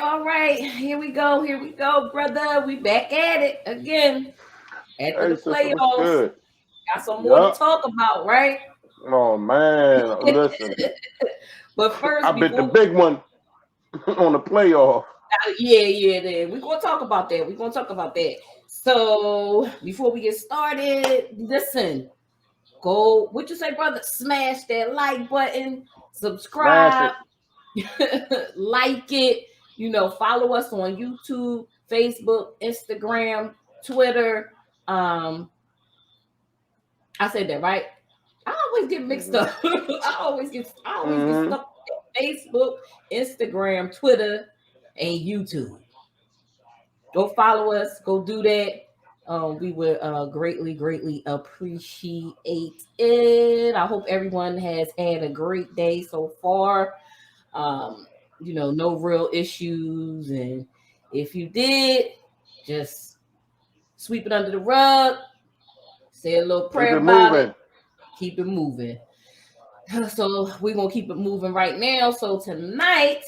All right. Here we go, brother. We back at it again after Hey, the sister, what's playoffs. good? Got some more to Yup. talk about, right? Oh man, listen, But I first, bet the before big one on the playoff. then we're gonna talk about that. We're gonna talk about that. So before we get started, listen, go what you say, brother? Smash that like button, Smash subscribe, it. like it, follow us on YouTube, Facebook, Instagram, Twitter. Um, I said that right. I always get mixed Mm-hmm. up. I always get Mm-hmm. stuck with Facebook, Instagram, Twitter, and YouTube. Go follow us. Go do that. We would greatly appreciate it. I hope everyone has had a great day so far. Um, no real issues. And if you did, just sweep it under the rug, say a little Keep prayer it about it, moving. keep it moving. So we're gonna keep it moving right now. So tonight,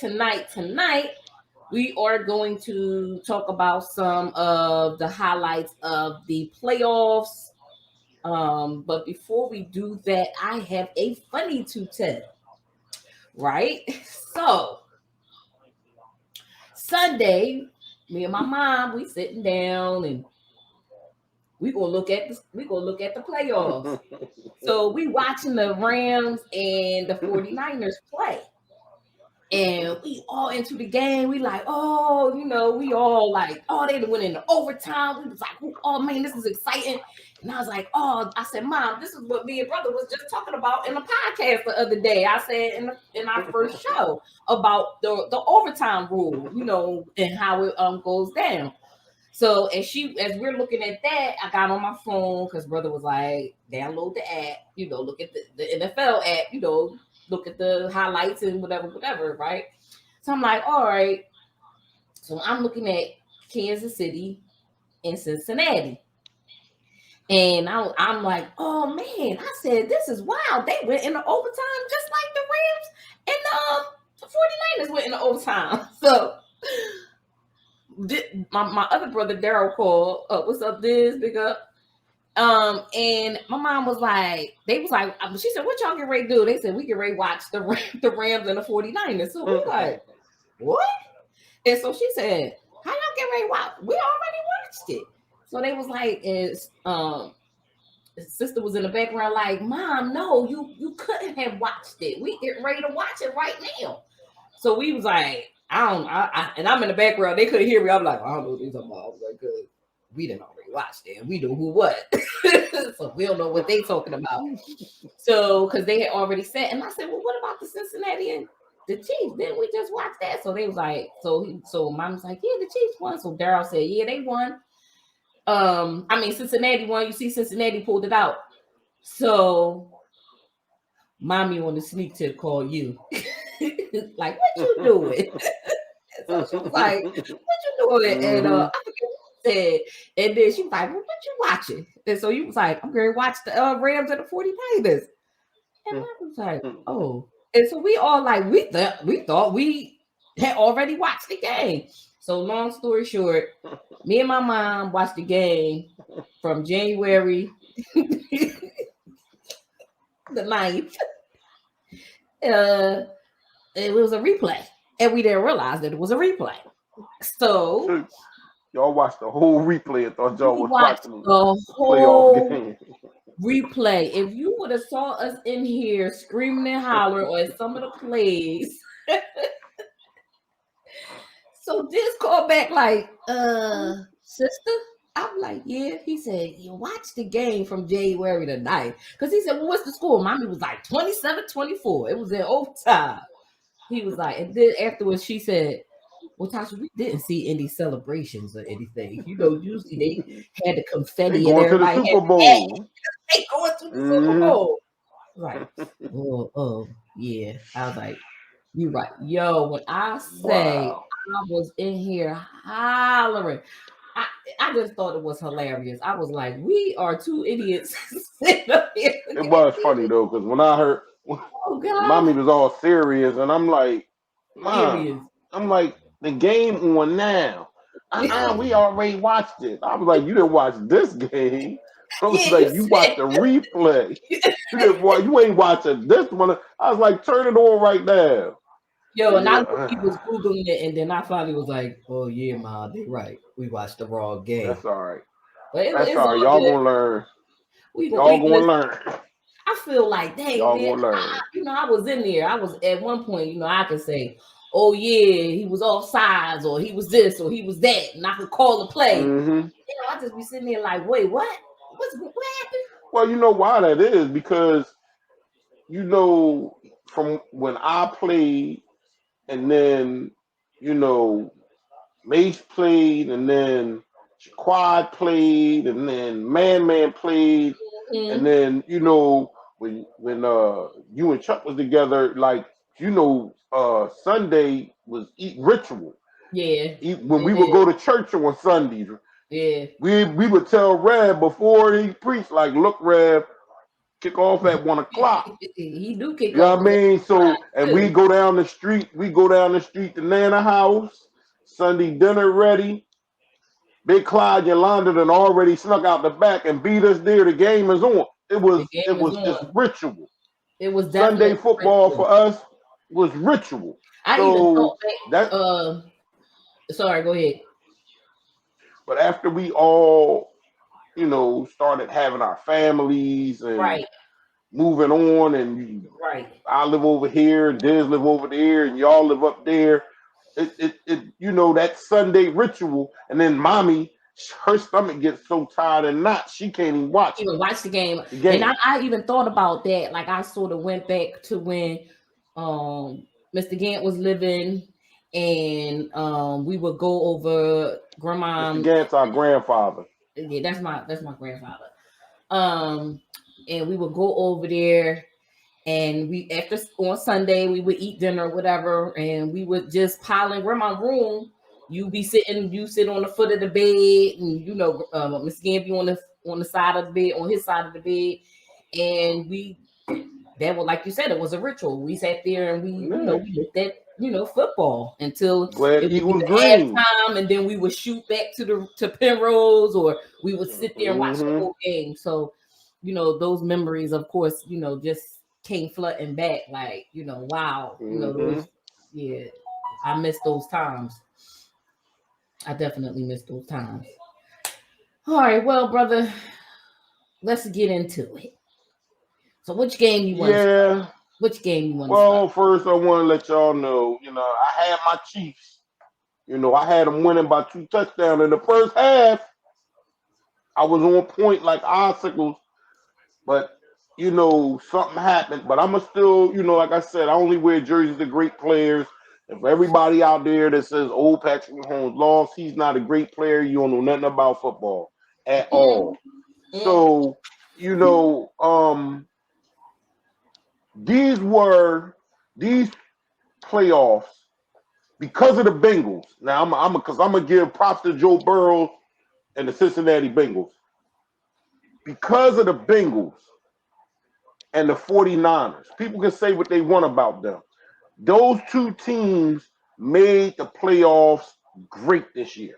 we are going to talk about some of the highlights of the playoffs. But before we do that, I have a funny to tell. Right? So Sunday, me and my mom, we sitting down and we gonna look at the playoffs. So we watching the Rams and the 49ers play. And we all into the game. We like, oh, we all like, oh, they went into overtime. We was like, oh man, this is exciting. And I was like, oh, I said, Mom, this is what me and brother was just talking about in a podcast the other day. I said in our first show about the overtime rule, and how it goes down. So as we're looking at that, I got on my phone because brother was like, download the app, look at the NFL app, look at the highlights and whatever, right? So I'm like, all right. So I'm looking at Kansas City and Cincinnati. And I'm like, oh man, I said, this is wild. They went into overtime just like the Rams and the 49ers went into overtime. So my other brother Daryl called, what's up, this big up? And my mom was like, she said, what y'all get ready to do? They said, we get ready to watch the Rams and the 49ers. So we like, what? And so she said, how y'all get ready to watch? We already watched it. So they was like, his sister was in the background like, Mom, no, you couldn't have watched it. We get ready to watch it right now. So we was like, and I'm in the background. They couldn't hear me. I'm like, I don't know what they're talking about. I was like, good. We didn't already watch it. We know who what. So we don't know what they talking about. So, because they had already said, and I said, well, what about the Cincinnati and the Chiefs? Didn't we just watch that? So they was like, so Mom was like, yeah, the Chiefs won. So Daryl said, yeah, they won. Cincinnati won. You see, Cincinnati pulled it out. So Mommy on the sneak tip called you. Like, what you doing? So she was like, what you doing? And I forget what she said. And then she was like, well, what you watching? And so you was like, I'm going to watch the Rams and the 49ers. And Mom was like, oh. And so we all like, we thought we had already watched the game. So long story short, me and my mom watched the game from January the 9th. It was a replay. And we didn't realize that it was a replay. So y'all watched the whole replay and thought y'all was watching the playoff whole game. replay. If you would have saw us in here screaming and hollering on some of the plays. So this called back like, sister? I'm like, yeah. He said, you watch the game from January the 9th. Because he said, well, what's the score? Mommy was like 27-24. It was in overtime. He was like, and then afterwards she said, well, Tasha, we didn't see any celebrations or anything. Usually they had the They confetti and going to the everybody had Super Bowl. they going to the Super Bowl. Right. Yeah. I was like, you right. Yo, when I say Wow. I was in here hollering, I, I just thought it was hilarious. I was like, we are two idiots sitting up here It looking at was this. funny though, because when I heard Oh mommy God. was all serious, and I'm like, Mom, Serious. I'm like, the game on now. We already watched it. I was like, you didn't watch this game. I was Yeah, you like, you watched said. the replay. You didn't watch. You ain't watching this one. I was like, turn it on right now. Yo, But and I yeah, knew he was Googling it, and then I finally was like, oh yeah, Ma, they right. We watched the raw game. that's all right. But That's it's all right. all Y'all good. gonna learn. We Y'all gonna listen. learn. I feel like, dang, Y'all man, gonna learn. I was in there. I was at one point, I could say, oh yeah, he was off sides, or he was this, or he was that, and I could call the play. Mm-hmm. I just be sitting there like, wait, what? What happened? Well, you know why that is, because from when I played, and then you know Mace played, and then Quad played, and then Man played, and Mm-hmm. then when you and Chuck was together, like Sunday was eat ritual. Yeah. When we would go to church on Sundays, Yeah. we would tell Rev before he preached, like, look, Rev, kick off at 1 o'clock. He do kick You know off what I mean? at So, and we 5 go down the street. We go down the street to Nana House. Sunday dinner ready. Big Clyde Yolanda done already snuck out the back and beat us there. The game is on. It The was it game is was just on. ritual. It was Sunday definitely football ritual. for us was ritual. I even thought So back. that, Sorry, go ahead. but after we all started having our families and Right. moving on, and Right. I live over here, and Diz live over there, and y'all live up there. That Sunday ritual, and then mommy, her stomach gets so tired and knots, she can't even watch Even watch the game. the And game. I even thought about that. Like I sort of went back to when Mr. Gant was living, and we would go over Mr. grandma. Gant's our grandfather. Yeah, that's my grandfather. And we would go over there, and we after on Sunday we would eat dinner or whatever, and we would just pile in grandma's room. You sit on the foot of the bed, and Miss Gant be on the side of the bed, on his side of the bed, and that was, like you said, it was a ritual. We sat there and Yeah. we looked at football until Glad it would be Eagles the green. halftime, and then we would shoot back to Penrose, or we would sit there and watch the Mm-hmm. whole game. So, those memories, of course, just came flooding back. Like, wow, Mm-hmm. those, yeah, I miss those times. I definitely miss those times. All right, well, brother, let's get into it. So, which game you want to start? Yeah. Which game you want to start? Well, first I want to let y'all know, I had my Chiefs. I had them winning by 2 touchdowns in the first half. I was on point like icicles, but something happened. But I'ma still, like I said, I only wear jerseys of great players. And for everybody out there that says old Patrick Mahomes lost, he's not a great player. You don't know nothing about football at all. Mm, So, these playoffs because of the Bengals. Now I'm gonna give props to Joe Burrow and the Cincinnati Bengals. Because of the Bengals and the 49ers, people can say what they want about them. Those two teams made the playoffs great this year.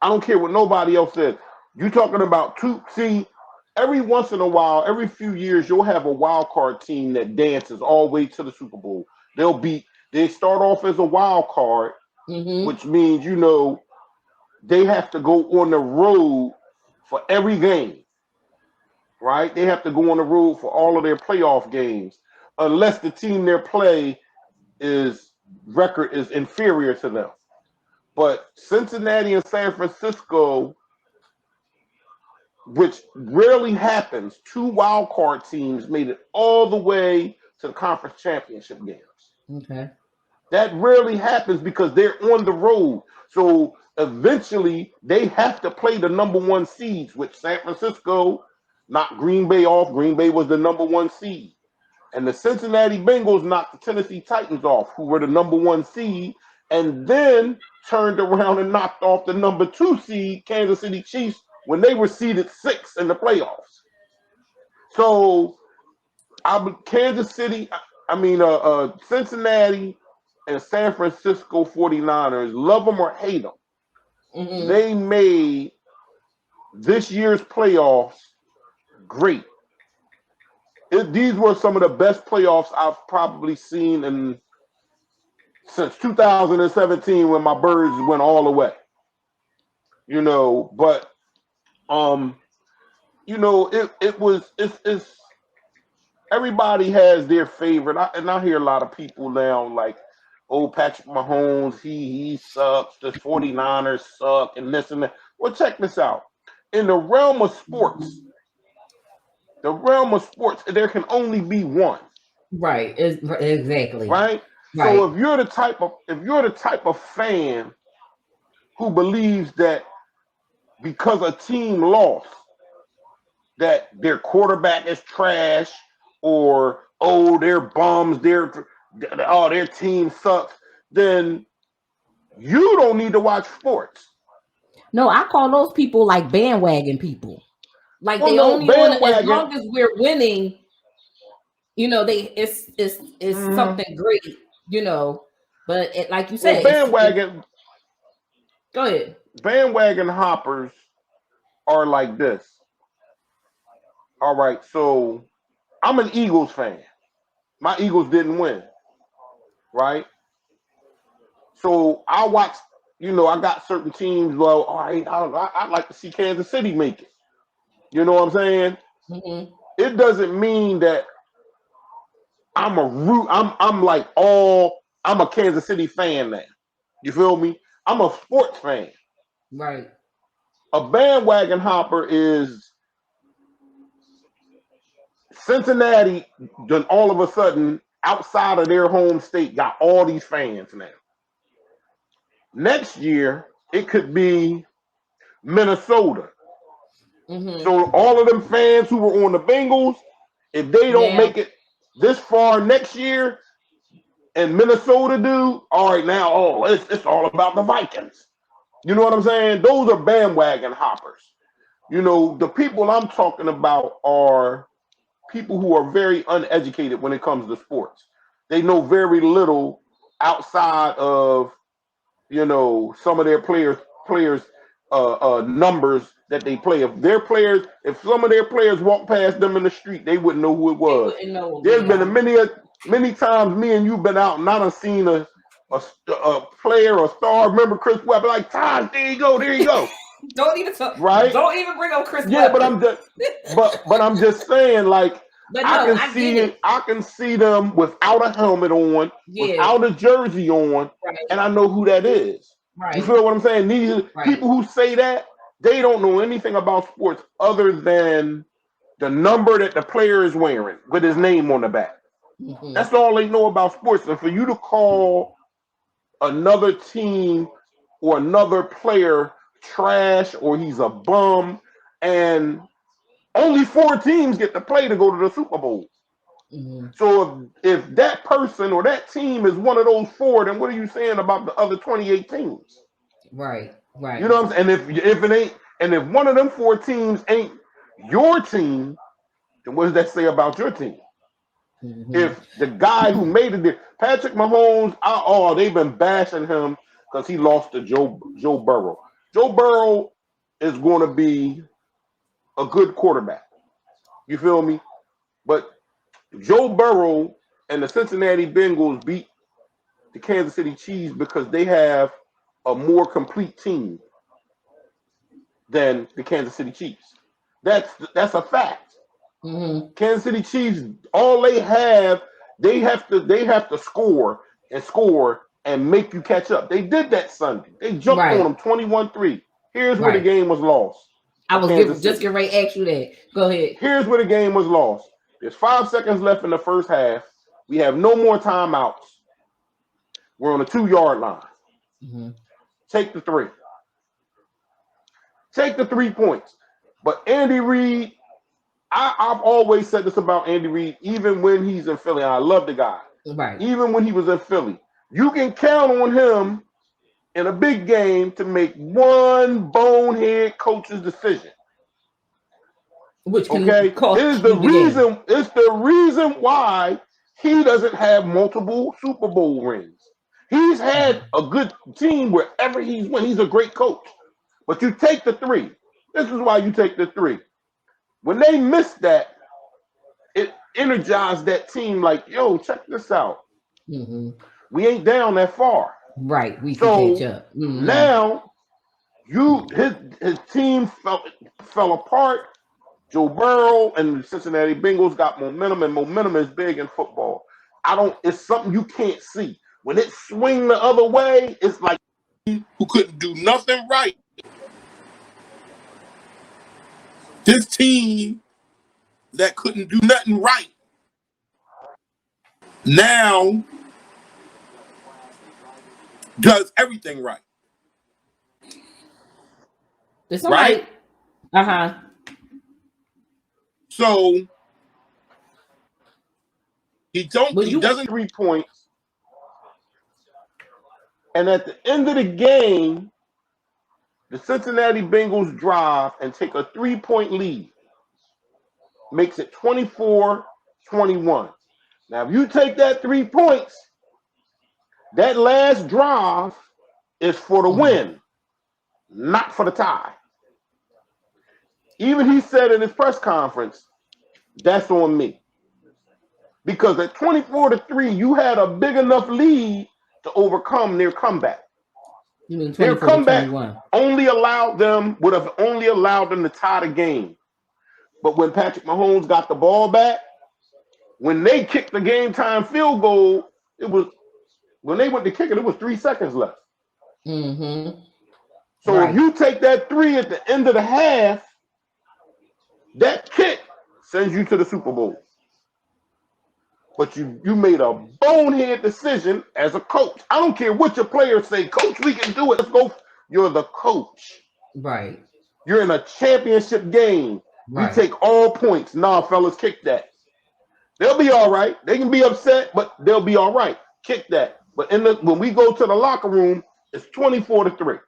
I don't care what nobody else says. You talking about two? See, every once in a while, every few years, you'll have a wild card team that dances all the way to the Super Bowl. They start off as a wild card, mm-hmm. which means they have to go on the road for every game, right? They have to go on the road for all of their playoff games, unless the team they play is record is inferior to them. But Cincinnati and San Francisco, which rarely happens, two wild card teams made it all the way to the conference championship games. Okay. That rarely happens because they're on the road. So eventually they have to play the number one seeds, which San Francisco knocked Green Bay off. Green Bay was the #1 seed. And the Cincinnati Bengals knocked the Tennessee Titans off, who were the #1 seed, and then turned around and knocked off the #2 seed, Kansas City Chiefs, when they were seeded 6th in the playoffs. So, Cincinnati and San Francisco 49ers, love them or hate them, they made this year's playoffs great. These were some of the best playoffs I've probably seen since 2017 when my Birds went all the way. But it's everybody has their favorite, and I hear a lot of people now like, oh, Patrick Mahomes, he sucks, the 49ers suck, and this and that. Well, check this out. In the realm of sports, there can only be one. Right. Exactly. Right? So if you're the type of fan who believes that because a team lost, that their quarterback is trash, or they're bums, their team sucks, then you don't need to watch sports. No, I call those people like bandwagon people. Like they only want, as long as we're winning, it's something great, But like you said, bandwagon. Go ahead. Bandwagon hoppers are like this. All right, so I'm an Eagles fan. My Eagles didn't win, right? So I watch. I got certain teams. Well, I'd like to see Kansas City make it. You know what I'm saying? Mm-hmm. It doesn't mean that I'm a Kansas City fan now. You feel me? I'm a sports fan. Right. A bandwagon hopper is Cincinnati. Then all of a sudden, outside of their home state, got all these fans now. Next year, it could be Minnesota. Mm-hmm. So all of them fans who were on the Bengals, if they don't make it this far next year, and Minnesota do, all right, now, it's all about the Vikings. You know what I'm saying? Those are bandwagon hoppers. The people I'm talking about are people who are very uneducated when it comes to sports. They know very little outside of, some of their players numbers that they play. If some of their players walk past them in the street, they wouldn't know who it was. There's been many times me and you been out and I done seen a player or star. Remember Chris Webber? Like, Todd, there you go. Don't even talk. Right? Don't even bring up Chris Yeah, Webber. but I'm just saying, like, I can see them without a helmet on, without a jersey on, and I know who that is. Right. You feel what I'm saying? These people who say that, they don't know anything about sports other than the number that the player is wearing with his name on the back. Mm-hmm. That's all they know about sports. And for you to call another team or another player trash or he's a bum, and only 4 teams get to play to go to the Super Bowl. Mm-hmm. So if that person or that team is one of those 4, then what are you saying about the other 28 teams? Right. You know what I'm saying? And if it ain't, and if one of them 4 teams ain't your team, then what does that say about your team? Mm-hmm. If the guy who made it, Patrick Mahomes, they've been bashing him because he lost to Joe Burrow. Joe Burrow is going to be a good quarterback. You feel me? But Joe Burrow and the Cincinnati Bengals beat the Kansas City Chiefs because they have a more complete team than the Kansas City Chiefs. That's a fact. Mm-hmm. Kansas City Chiefs, all they have to score and make you catch up. They did that Sunday. They jumped on them 21-3. Here's where the game was lost. I was just getting ready to ask you that. Go ahead. Here's where the game was lost. There's 5 seconds left in the first half. We have no more timeouts. We're on the 2-yard line. Mm-hmm. Take the 3. Take the 3 points. But Andy Reid I've always said this about Andy Reid, even when he's in Philly, and I love the guy. Right. Even when he was in Philly, you can count on him in a big game to make one bonehead coach's decision. Which can Okay, cost you the game. it's the reason why he doesn't have multiple Super Bowl rings. He's had a good team wherever he's went. He's a great coach. But you take the 3. This is why you take the 3. When they missed that, it energized that team like, yo, check this out. Mm-hmm. We ain't down that far. Right. We can catch So up. Mm-hmm. now his team fell apart. Joe Burrow and the Cincinnati Bengals got momentum, and momentum is big in football. It's something you can't see. When it swing the other way, it's like who couldn't do nothing right. This team that couldn't do nothing right now does everything right. Right? Uh-huh. So he doesn't 3 points. And at the end of the game, the Cincinnati Bengals drive and take a 3-point lead. Makes it 24-21. Now, if you take that 3 points, that last drive is for the win, not for the tie. Even he said in his press conference, that's on me. Because at 24-3, you had a big enough lead to overcome their comeback. You mean their comeback would have only allowed them to tie the game. But when Patrick Mahomes got the ball back, when they kicked the game time field goal, when they went to kick it, it was 3 seconds left. Mm-hmm. So if you take that 3 at the end of the half, that kick sends you to the Super Bowl. But you made a bonehead decision as a coach. I don't care what your players say, Coach, we can do it. Let's go. You're the coach. Right. You're in a championship game. Right. You take all points. Nah, fellas, kick that. They'll be all right. They can be upset, but they'll be all right. Kick that. But when we go to the locker room, it's 24-3.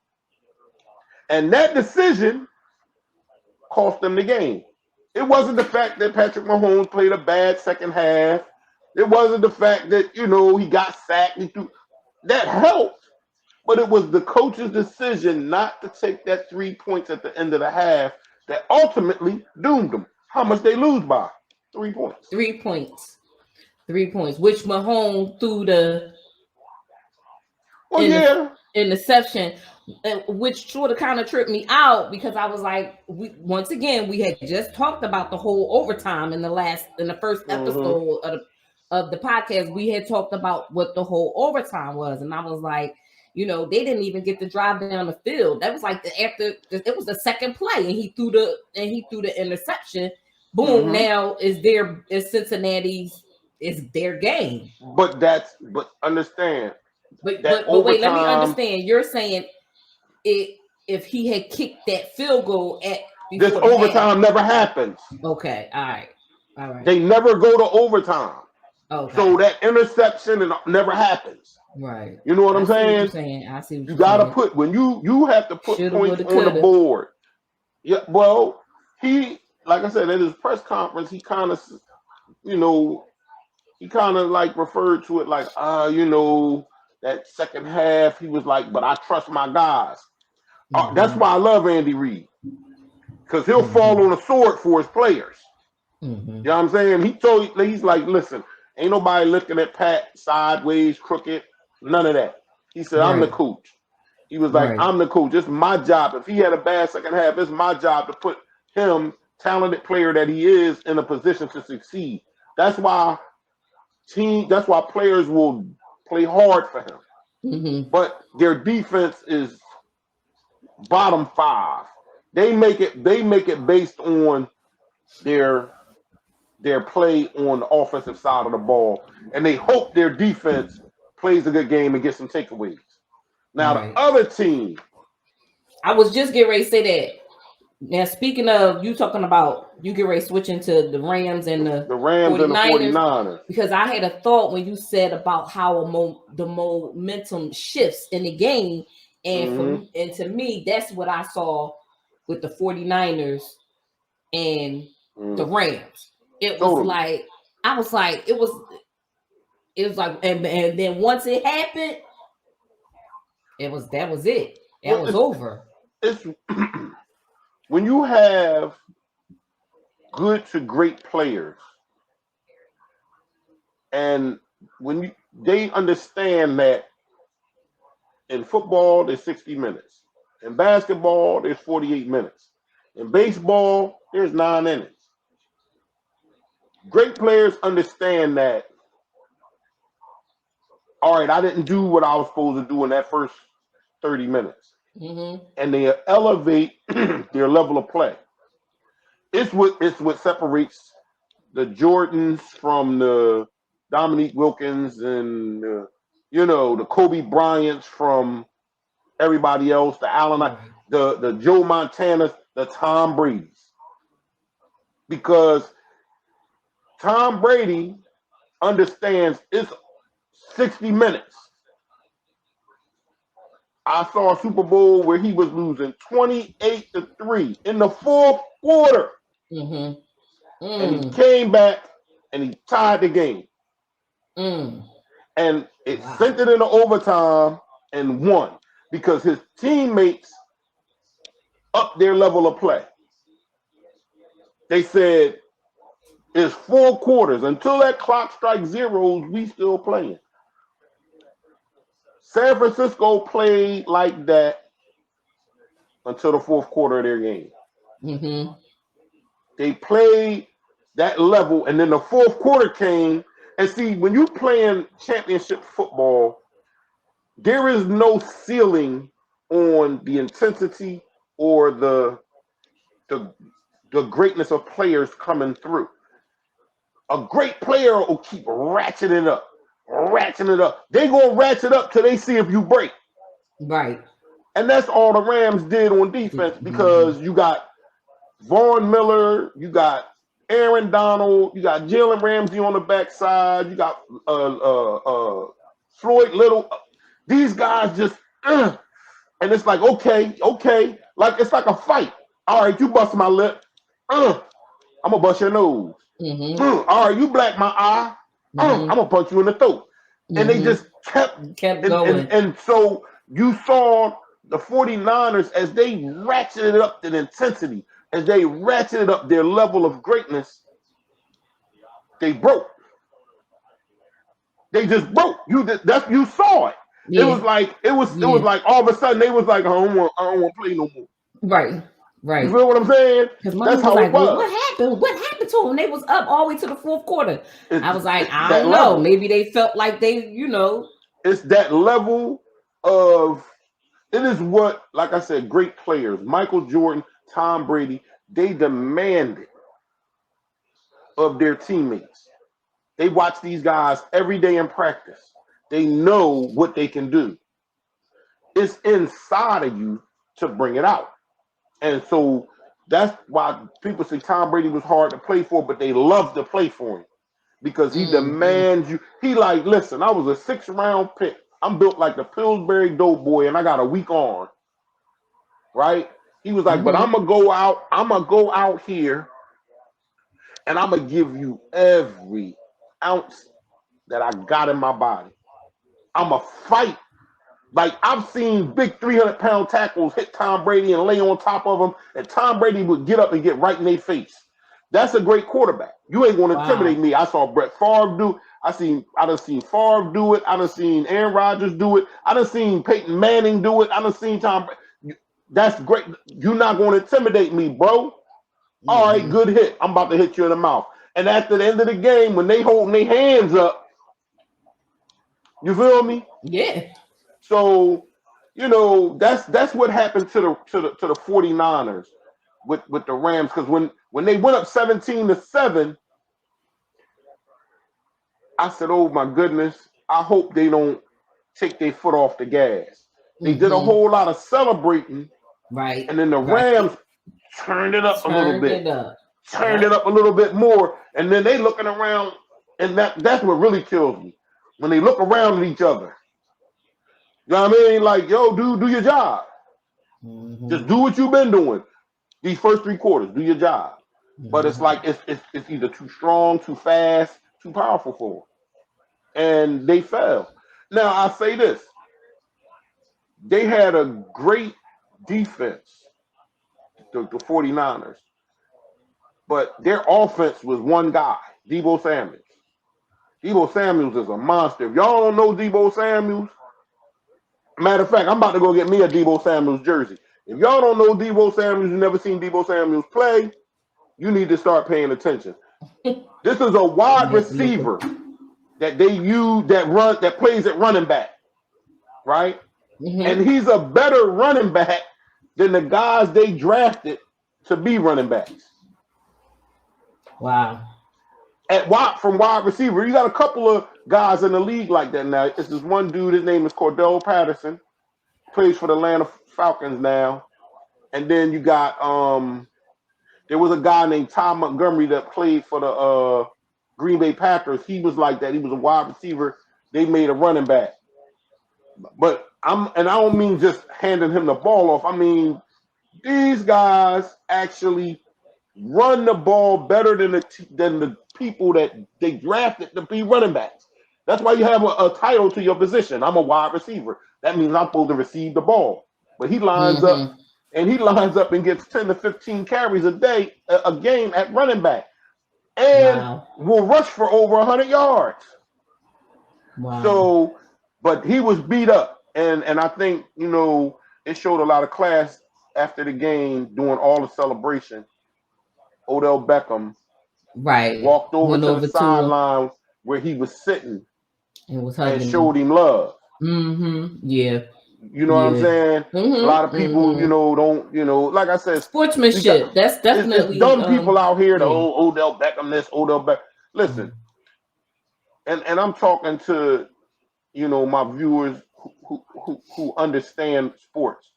And that decision cost them the game. It wasn't the fact that Patrick Mahomes played a bad second half. It wasn't the fact that, he got sacked. That helped. But it was the coach's decision not to take that 3 points at the end of the half that ultimately doomed them. How much they lose by? 3 points. 3 points. 3 points, which Mahomes threw the interception, which sort of kind of tripped me out because I was like, we had just talked about the whole overtime in the first episode of the podcast. We had talked about what the whole overtime was, and I was like, they didn't even get to drive down the field. That was like it was the second play, and he threw the interception. Boom! Now is Cincinnati's their game. But understand. But wait, let me understand. You're saying if he had kicked that field goal this overtime never happens. Okay, all right. They never go to overtime. Okay. So that interception never happens. Right. You know what I'm saying? I see what you gotta put when you have to put points on the board. Yeah. Well, he, like I said, at his press conference, he kind of, like referred to it like, that second half, he was like, but I trust my guys. That's why I love Andy Reid. Because he'll fall on a sword for his players. Mm-hmm. You know what I'm saying? He's like, listen, ain't nobody looking at Pat sideways, crooked, none of that. He said, I'm the coach. He was like, I'm the coach. It's my job. If he had a bad second half, it's my job to put him, talented player that he is, in a position to succeed. That's why players will play hard for him. Mm-hmm. But their defense is bottom 5. They make it based on their play on the offensive side of the ball, and they hope their defense plays a good game and gets some takeaways. Now the other team, I was just getting ready to say that Now, speaking of you talking about you get ready switching to the Rams and the The Rams and the 49ers, 49ers. because I had a thought when you said about how the momentum shifts in the game. And and to me, that's what I saw with the 49ers and the Rams. It was Totally. like, I was like, it was like, and then once it happened, that was it. That Well, was over. it's when you have good to great players, and when they understand that in football there's 60 minutes, in basketball there's 48 minutes, in baseball there's 9 innings. Great players understand that. All right, I didn't do what I was supposed to do in that first 30 minutes, and they elevate their level of play. It's what separates the Jordans from the Dominique Wilkins and the Kobe Bryants from everybody else, the Allen, the Joe Montanas, the Tom Brady's, because Tom Brady understands it's 60 minutes. I saw a Super Bowl where he was losing 28-3 in the fourth quarter. And he came back and he tied the game. And it sent it into overtime and won because his teammates upped their level of play. They said, it's 4 quarters. Until that clock strikes zeros, we still playing. San Francisco played like that until the fourth quarter of their game. They played that level, and then the fourth quarter came. And see, when you playing championship football, there is no ceiling on the intensity or the greatness of players coming through. A great player will keep ratcheting it up. They gonna ratchet up till they see if you break. Right. And that's all the Rams did on defense, because you got Vaughn Miller, you got Aaron Donald, you got Jalen Ramsey on the backside, you got Floyd Little. These guys just, and it's like, okay, like it's like a fight. All right, you bust my lip, I'm gonna bust your nose. All right, you black my eye, I'm gonna punch you in the throat. And they just kept going. And so you saw the 49ers, as they ratcheted up the intensity, as they ratcheted up their level of greatness, they broke. They just broke. You saw it. Yeah. It was like all of a sudden they was like, I don't want to play no more. Right. You feel what I'm saying? That's how it was. Well, what happened? What happened to them? They was up all the way to the fourth quarter. I was like, I don't know. Maybe they felt like they, It's that level of. It is what, like I said, great players, Michael Jordan, Tom Brady, they demanded of their teammates. They watch these guys every day in practice. They know what they can do. It's inside of you to bring it out. And so that's why people say Tom Brady was hard to play for, but they love to play for him because he demands you. He like, listen, I was a 6th-round pick. I'm built like the Pillsbury Doughboy, and I got a weak arm. Right? He was like, but I'm gonna go out here, and I'm gonna give you every ounce that I got in my body. I'm gonna fight. Like, I've seen big 300-pound tackles hit Tom Brady and lay on top of him, and Tom Brady would get up and get right in their face. That's a great quarterback. You ain't gonna intimidate me. I saw Brett Favre do. I done seen Favre do it. I done seen Aaron Rodgers do it. I done seen Peyton Manning do it. I done seen Tom. That's great. You're not gonna intimidate me, bro. All right, good hit. I'm about to hit you in the mouth. And after the end of the game, when they holding their hands up, you feel me? Yeah. So, that's what happened to the 49ers with the Rams, because when they went up 17-7, I said, oh my goodness, I hope they don't take their foot off the gas. They did a whole lot of celebrating, right? And then the Rams turned it up a little Turned bit, it up. turned it up a little bit more, and then they looking around, and that's what really kills me when they look around at each other. You know what I mean? Like, yo, dude, do your job. Just do what you've been doing these first 3 quarters. Do your job. But it's like it's either too strong, too fast, too powerful for them, and they fell. Now I say this: they had a great defense, the 49ers, but their offense was one guy, Deebo Samuels. Deebo Samuels is a monster. If y'all don't know Deebo Samuels, matter of fact, I'm about to go get me a Deebo Samuels jersey. If y'all don't know Deebo Samuels, you never seen Deebo Samuels play, you need to start paying attention. This is a wide receiver that they use that plays at running back, right? And he's a better running back than the guys they drafted to be running backs. Wow. From wide receiver, you got a couple of guys in the league like that now. It's this one dude, his name is Cordell Patterson, plays for the Atlanta Falcons now. And then you got there was a guy named Ty Montgomery that played for the Green Bay Packers. He was like that. He was a wide receiver. They made a running back. But I don't mean just handing him the ball off. I mean, these guys actually run the ball better than the people that they drafted to be running backs. That's why you have a title to your position. I'm a wide receiver. That means I'm supposed to receive the ball. But he lines up and gets 10 to 15 carries a game at running back, and will rush for over 100 yards. Wow. So, but he was beat up, and I think it showed a lot of class after the game during all the celebration. Odell Beckham walked over to the sideline where he was sitting and showed him love. Yeah. You know what I'm saying? A lot of people, don't, like I said, sportsmanship. That's definitely it's dumb people out here. Odell Beckham this, Odell Beckham. Listen, and I'm talking to, my viewers who understand sports.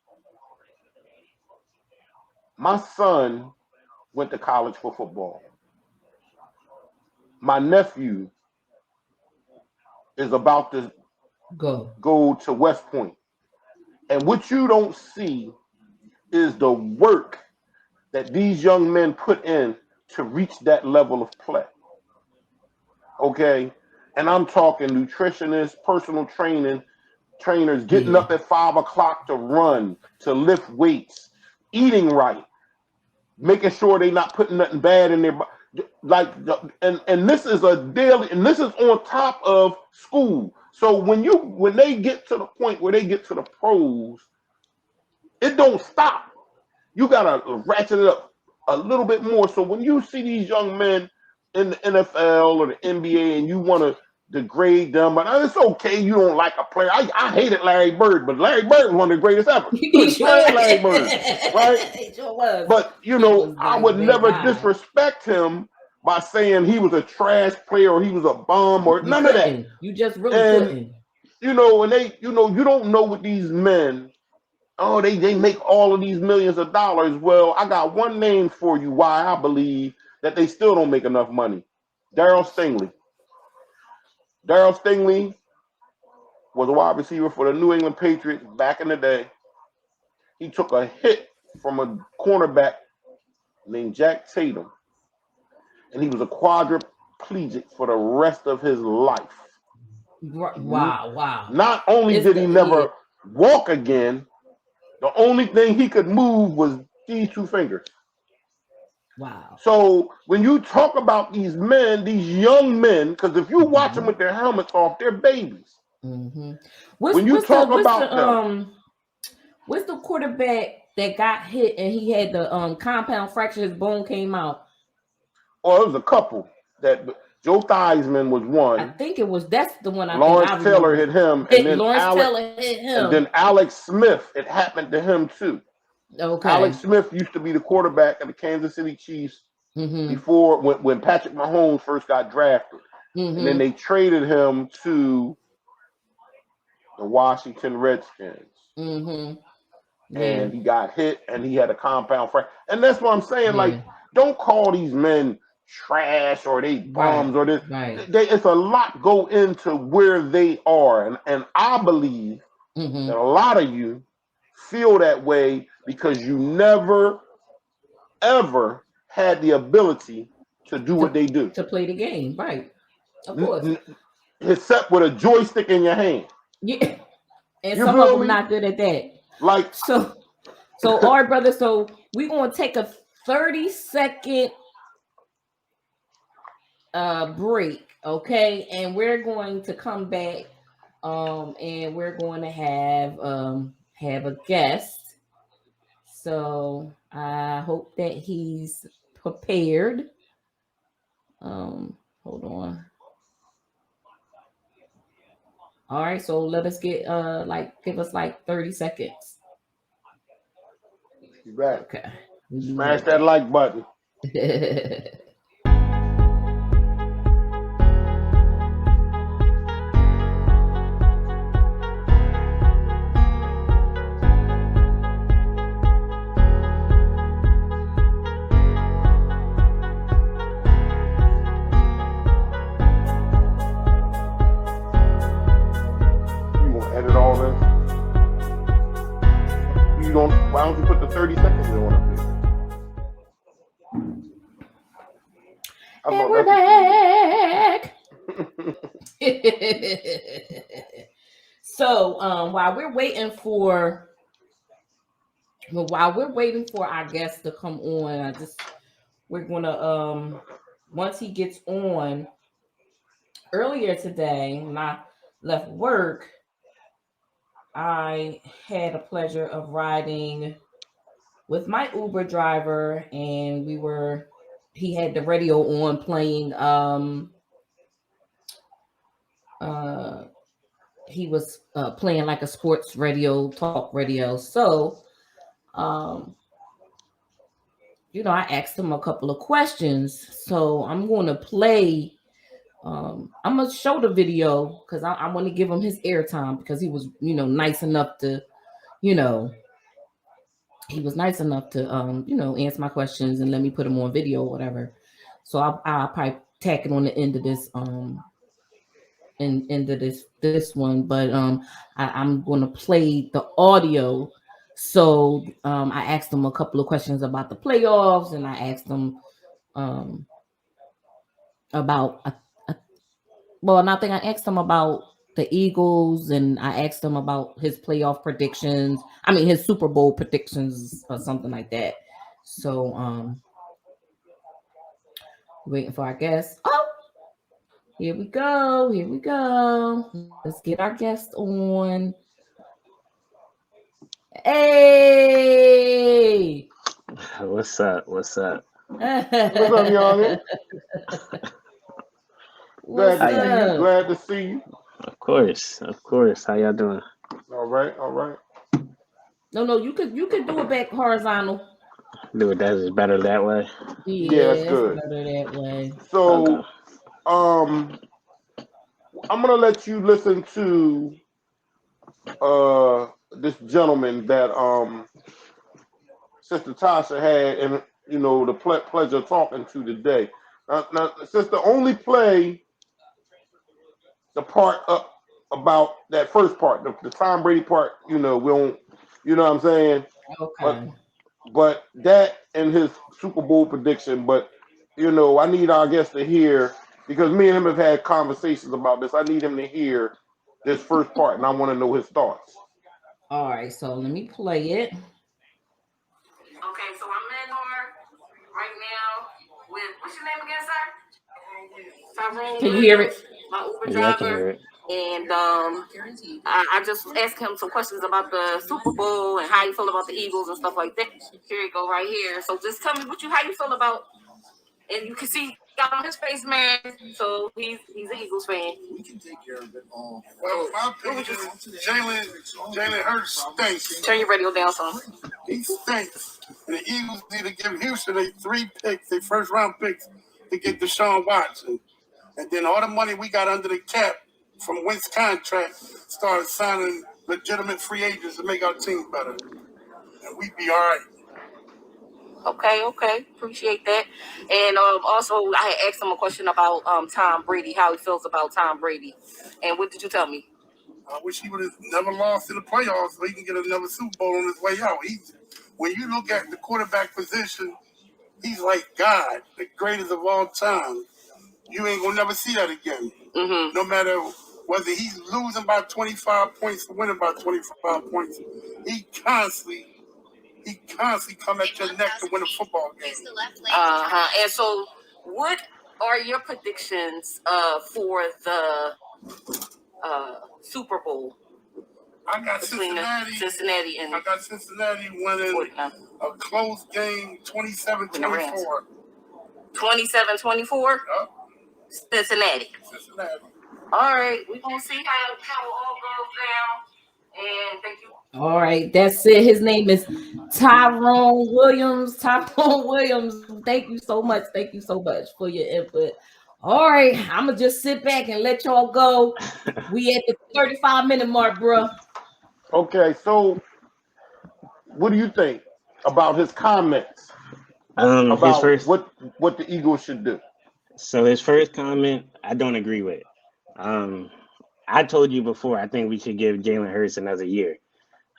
My son went to college for football. My nephew is about to go to West Point. And what you don't see is the work that these young men put in to reach that level of play. Okay? And I'm talking nutritionists, personal trainers getting up at 5 o'clock to run, to lift weights, eating right, making sure they're not putting nothing bad in their body. And this is a daily, and this is on top of school. So when they get to the point where they get to the pros, it don't stop. You gotta ratchet it up a little bit more. So when you see these young men in the NFL or the NBA and you want to degrade them, but it's okay. You don't like a player. I hated Larry Bird, but Larry Bird was one of the greatest ever. He sure Larry Bird, right? He sure was. But I would never disrespect him by saying he was a trash player or he was a bum or none of that. You just really couldn't. And they, you don't know what these men. Oh, they make all of these millions of dollars. Well, I got one name for you why I believe that they still don't make enough money. Darryl Stingley. Darryl Stingley was a wide receiver for the New England Patriots back in the day. He took a hit from a cornerback named Jack Tatum, and he was a quadriplegic for the rest of his life. Wow. Not only did he never walk again, the only thing he could move was these 2 fingers. Wow. So when you talk about these men, these young men, because if you watch them with their helmets off, they're babies. When you talk about them, what's the quarterback that got hit and he had the compound fracture, his bone came out? Oh, there was a couple. That Joe Theismann was one. I think that's the one. Lawrence Taylor hit him, and then Taylor hit him, and then Alex Smith. It happened to him too. Okay. Alex Smith used to be the quarterback of the Kansas City Chiefs before when Patrick Mahomes first got drafted, and then they traded him to the Washington Redskins. and he got hit and he had a compound fracture. And that's what I'm saying. Yeah. Like, don't call these men trash or they bums or this. Right. It's a lot go into where they are. And I believe that a lot of you feel that way because you never, ever had the ability to do what they do. To play the game. Right. Of course. Except with a joystick in your hand. Yeah. And You some feel of them me? not good at that. Like, So all right, brother. So we're gonna take a 30-second break, okay? And we're going to come back, and we're going to have a guest. So I hope that he's prepared. Hold on. All right, so let us get give us like 30 seconds. you back. Okay. Smash that like button. Edit all this. Why don't you put the 30 seconds on up there? And we're back. So while we're waiting for our guest to come on, we're gonna once he gets on, earlier today when I left work, I had a pleasure of riding with my Uber driver, and he had the radio on playing. He was playing like a sports radio, talk radio. So, I asked him a couple of questions. So I'm going to play. I'm gonna show the video because I want to give him his airtime because he was, nice enough to, he was nice enough to, answer my questions and let me put him on video or whatever. So I'll probably tack it on the end of this, into this one, but I'm going to play the audio. So I asked him a couple of questions about the playoffs, and I asked him about I think I asked him about the Eagles, and I asked him about his playoff predictions. I mean, his Super Bowl predictions or something like that. So, waiting for our guest. Oh, here we go. Here we go. Let's get our guest on. Hey. What's up? What's up? What's up, y'all? Glad to see you. Of course. How y'all doing? All right. No, you could do it back horizontal. Do it that is better that way. Yeah, that's good. Better that way. So, okay. I'm gonna let you listen to this gentleman that Sistah Tasha had, and the pleasure of talking to today. Now, Sister, only play the part up about that first part, the Tom Brady part. We don't. You know what I'm saying? Okay. But that and his Super Bowl prediction. But I need our guest to hear, because me and him have had conversations about this. I need him to hear this first part, and I want to know his thoughts. All right, so let me play it. Okay, so I'm in here right now with, what's your name again, sir? Tyrone. Can you hear it? My Uber Yeah, driver. I can hear it. And I just asked him some questions about the Super Bowl and how you feel about the Eagles and stuff like that. Here you go, right here. So just tell me how you feel about, and you can see got on his face, man. So he's an Eagles fan. We can take care of it all. Well, my opinion is Jalen Hurts stinks. Turn your radio down some. He stinks. The Eagles need to give Houston their 3 picks, their first round picks, to get Deshaun Watson. And then all the money we got under the cap from Wentz contract, start signing legitimate free agents to make our team better. and we be all right. Okay, appreciate that. And also, I had asked him a question about Tom Brady, how he feels about Tom Brady, and what did you tell me? I wish he would have never lost in the playoffs so he can get another Super Bowl on his way out. When you look at the quarterback position, he's like God, the greatest of all time. You ain't gonna never see that again. Mm-hmm. No matter whether he's losing by 25 points or winning by 25 points, he constantly come at your neck to win a football game. And so, what are your predictions for the Super Bowl? I got Cincinnati and I got Cincinnati winning a close game, 27-24. 27-24. Yep. Cincinnati. All right, we're gonna see how it all goes down. And thank you. All right, that's it. His name is Tyrone Williams. Tyrone Williams, thank you so much. Thank you so much for your input. All right, I'm gonna just sit back and let y'all go. We at the 35-minute mark, bro. Okay, so what do you think about his comments about his first, what the Eagles should do? So his first comment, I don't agree with. I told you before, I think we should give Jalen Hurts another year.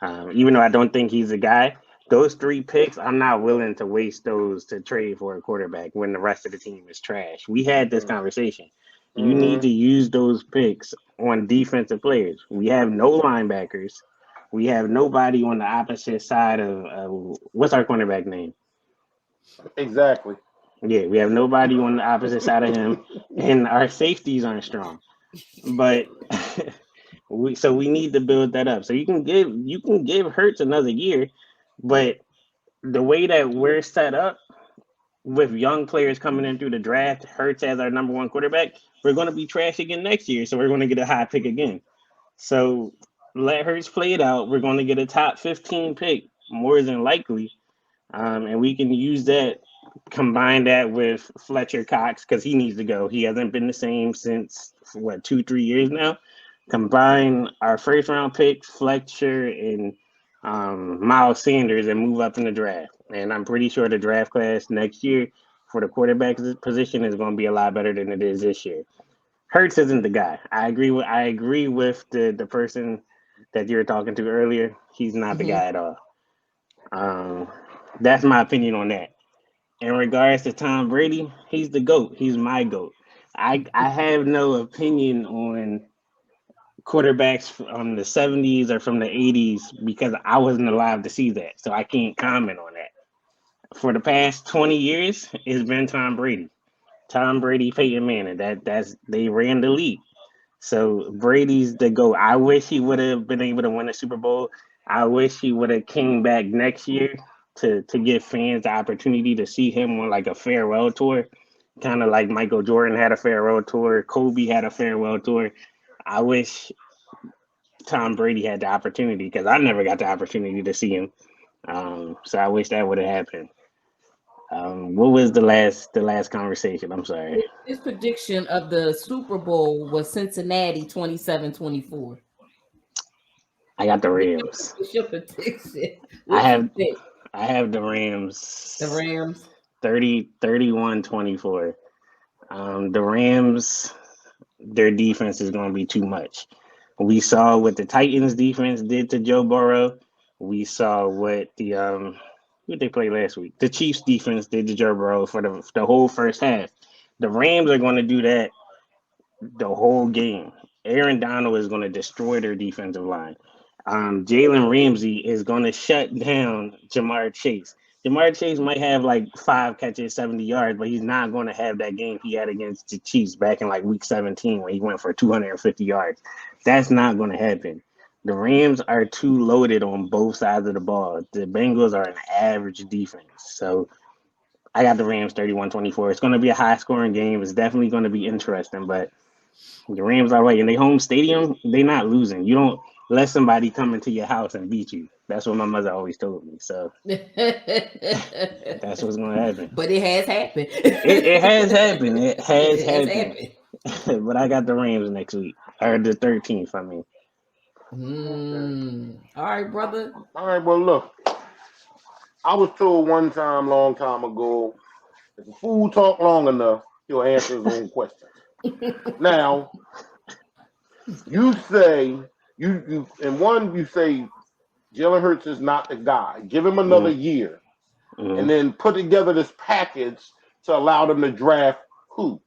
Even though I don't think he's a guy, those 3 picks, I'm not willing to waste those to trade for a quarterback when the rest of the team is trash. We had this conversation. You need to use those picks on defensive players. We have no linebackers. We have nobody on the opposite side of what's our cornerback name? Exactly. Yeah, we have nobody on the opposite side of him, and our safeties aren't strong. But we need to build that up. So you can give Hurts another year, but the way that we're set up with young players coming in through the draft, Hurts as our number 1 quarterback, we're going to be trash again next year. So we're going to get a high pick again. So let Hurts play it out. We're going to get a top 15 pick more than likely, and we can use that. Combine that with Fletcher Cox because he needs to go. He hasn't been the same since 2-3 years now. Combine our first round pick, Fletcher and Miles Sanders, and move up in the draft. And I'm pretty sure the draft class next year for the quarterback position is going to be a lot better than it is this year. Hurts isn't the guy. I agree with the person that you were talking to earlier. He's not the guy at all. That's my opinion on that. In regards to Tom Brady, he's the GOAT. He's my GOAT. I have no opinion on quarterbacks from the 70s or from the 80s because I wasn't alive to see that. So I can't comment on that. For the past 20 years, it's been Tom Brady. Tom Brady, Peyton Manning. They ran the league. So Brady's the GOAT. I wish he would have been able to win a Super Bowl. I wish he would have came back next year to give fans the opportunity to see him on like a farewell tour, kind of like Michael Jordan had a farewell tour, Kobe had a farewell tour. I wish Tom Brady had the opportunity because I never got the opportunity to see him. So I wish that would have happened. What was the last conversation? I'm sorry. His prediction of the Super Bowl was Cincinnati 27-24. I got the Rams. What's your prediction? I have the Rams. The Rams 31-24. The Rams, their defense is going to be too much. We saw what the Titans defense did to Joe Burrow. We saw what who they played last week. The Chiefs defense did to Joe Burrow for the whole first half. The Rams are going to do that the whole game. Aaron Donald is going to destroy their defensive line. Jalen Ramsey is going to shut down Jamar Chase. Jamar Chase might have like 5 catches, 70 yards, but he's not going to have that game he had against the Chiefs back in like week 17 when he went for 250 yards. That's not going to happen. The Rams are too loaded on both sides of the ball. The Bengals are an average defense. So I got the Rams 31-24. It's going to be a high-scoring game. It's definitely going to be interesting, but the Rams are right. In their home stadium, they're not losing. You don't let somebody come into your house and beat you. That's what my mother always told me. So that's what's going to happen. But it has happened. It has happened. It has happened. But I got the Rams next week. Or the 13th, I mean. All right, brother. All right, well, look. I was told one time, long time ago, if a fool talk long enough, he'll answer his own questions. Now, you say you you say Jalen Hurts is not the guy. Give him another year, and then put together this package to allow them to draft who.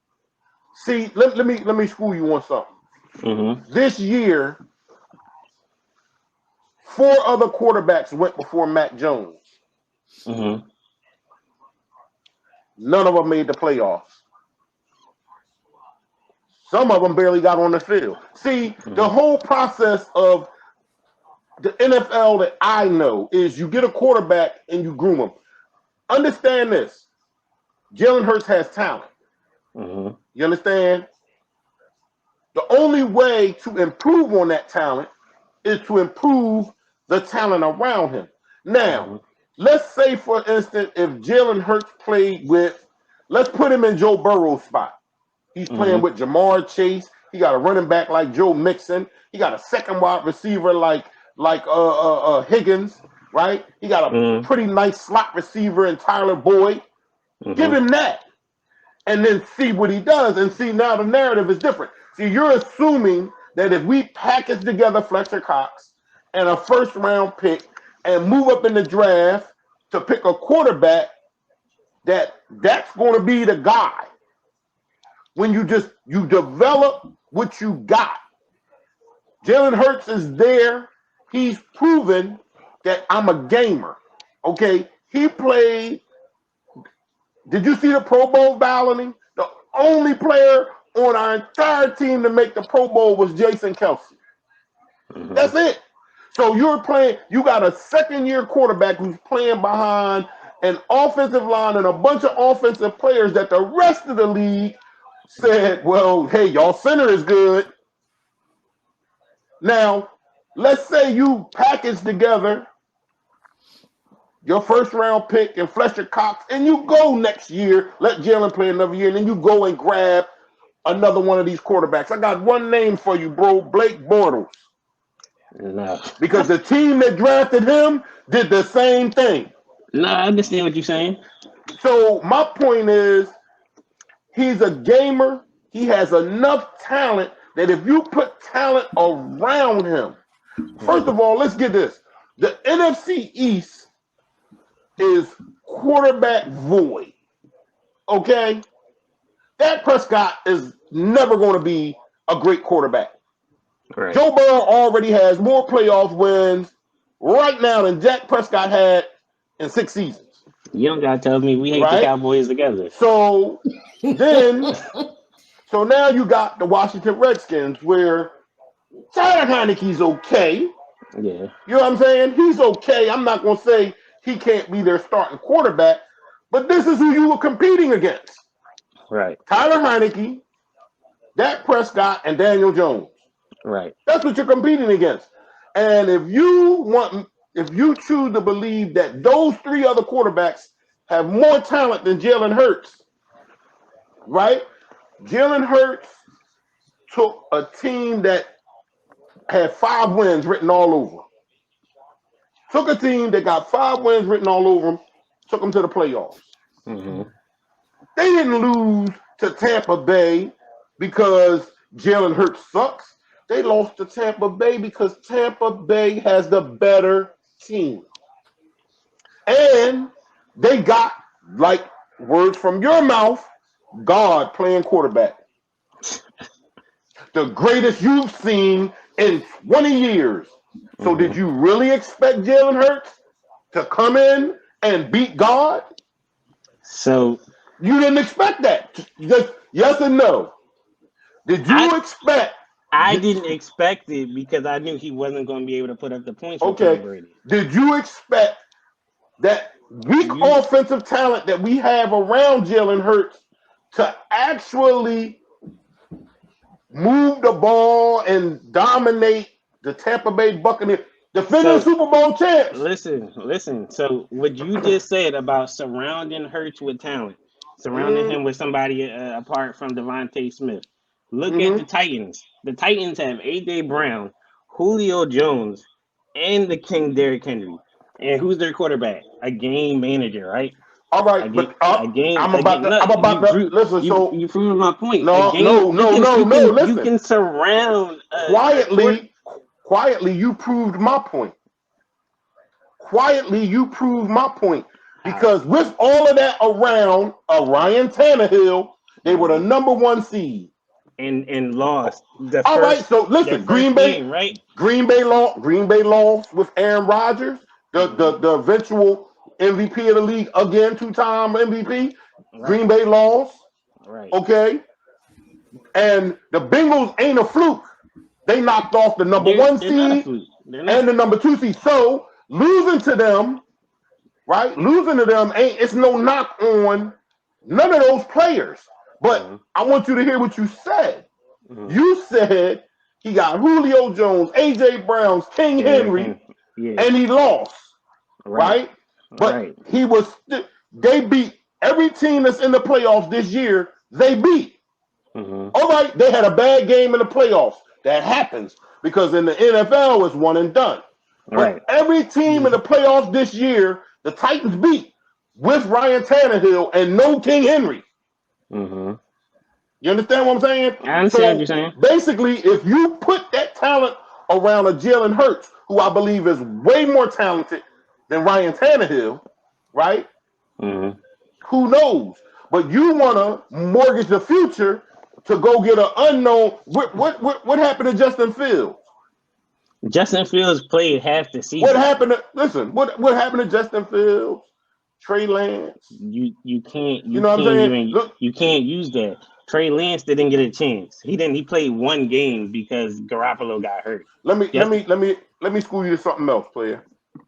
See, let me school you on something. This year, 4 other quarterbacks went before Mac Jones. None of them made the playoffs. Some of them barely got on the field. See, the whole process of the NFL that I know is you get a quarterback and you groom him. Understand this. Jalen Hurts has talent. You understand? The only way to improve on that talent is to improve the talent around him. Now, let's say, for instance, if Jalen Hurts played with, let's put him in Joe Burrow's spot. He's playing with Jamar Chase. He got a running back like Joe Mixon. He got a second wide receiver like Higgins, right? He got a pretty nice slot receiver in Tyler Boyd. Give him that, and then see what he does. And see, now the narrative is different. See, you're assuming that if we package together Fletcher Cox and a first-round pick and move up in the draft to pick a quarterback, that's going to be the guy. When you develop what you got. Jalen Hurts is there. He's proven that I'm a gamer. Okay, he played. Did you see the Pro Bowl balloting? The only player on our entire team to make the Pro Bowl was Jason Kelsey. That's it. So you're playing. You got a second-year quarterback who's playing behind an offensive line and a bunch of offensive players that the rest of the league said, well, hey, y'all center is good. Now, let's say you package together your first-round pick and Fletcher Cox, and you go next year, let Jalen play another year, and then you go and grab another one of these quarterbacks. I got one name for you, bro, Blake Bortles. No. Because the team that drafted him did the same thing. No, I understand what you're saying. So my point is, he's a gamer. He has enough talent that if you put talent around him, first of all, let's get this. The NFC East is quarterback void. Okay? Dak Prescott is never going to be a great quarterback. Right. Joe Burrow already has more playoff wins right now than Dak Prescott had in 6 seasons. You don't got to tell me we hate the Cowboys together. So then, so now you got the Washington Redskins where Tyler Heineke's okay. Yeah. You know what I'm saying? He's okay. I'm not going to say he can't be their starting quarterback, but this is who you were competing against. Right. Tyler Heineke, Dak Prescott, and Daniel Jones. Right. That's what you're competing against. And if you choose to believe that those 3 other quarterbacks have more talent than Jalen Hurts, right? Jalen Hurts took a team that had 5 wins written all over. Took a team that got 5 wins written all over them, took them to the playoffs. They didn't lose to Tampa Bay because Jalen Hurts sucks. They lost to Tampa Bay because Tampa Bay has the better team. And they got, like words from your mouth, God playing quarterback. The greatest you've seen in 20 years. So did you really expect Jalen Hurts to come in and beat God? So you didn't expect that. Just yes and no. Did you expect? I didn't expect it because I knew he wasn't going to be able to put up the points. Okay. Did you expect that weak offensive talent that we have around Jalen Hurts to actually move the ball and dominate the Tampa Bay Buccaneers, defending Super Bowl champs? Listen. So what you just said about surrounding Hurts with talent, surrounding him with somebody apart from Devontae Smith. Look at the Titans. The Titans have A.J. Brown, Julio Jones, and the King Derrick Henry. And who's their quarterback? A game manager, right? All right, but I'm about to listen. So you proving my point. No, You listen. can surround quietly. You proved my point. Quietly, you proved my point because with all of that around Ryan Tannehill, they were the number 1 seed and lost. All right, so listen, Green Bay, game, right? Green Bay lost with Aaron Rodgers, the eventual MVP of the league again, 2-time MVP. Right. Green Bay lost. Right. Okay. And the Bengals ain't a fluke. They knocked off the number 1 seed and the number 2 seed. So losing to them, right? Losing to them it's no knock on none of those players. But I want you to hear what you said. You said he got Julio Jones, AJ Brown's, King Henry, and he lost, right? But he was. They beat every team that's in the playoffs this year. They beat. All right, they had a bad game in the playoffs. That happens because in the NFL it's one and done. But every team in the playoffs this year, the Titans beat with Ryan Tannehill and no King Henry. You understand what I'm saying? I understand what you're saying. Basically, if you put that talent around a Jalen Hurts, who I believe is way more talented than Ryan Tannehill, right? Who knows? But you want to mortgage the future to go get an unknown. What happened to Justin Fields? Justin Fields played half the season. What happened to Justin Fields? Trey Lance. You can't use that. Trey Lance didn't get a chance. He played 1 game because Garoppolo got hurt. Let me school you to something else, player.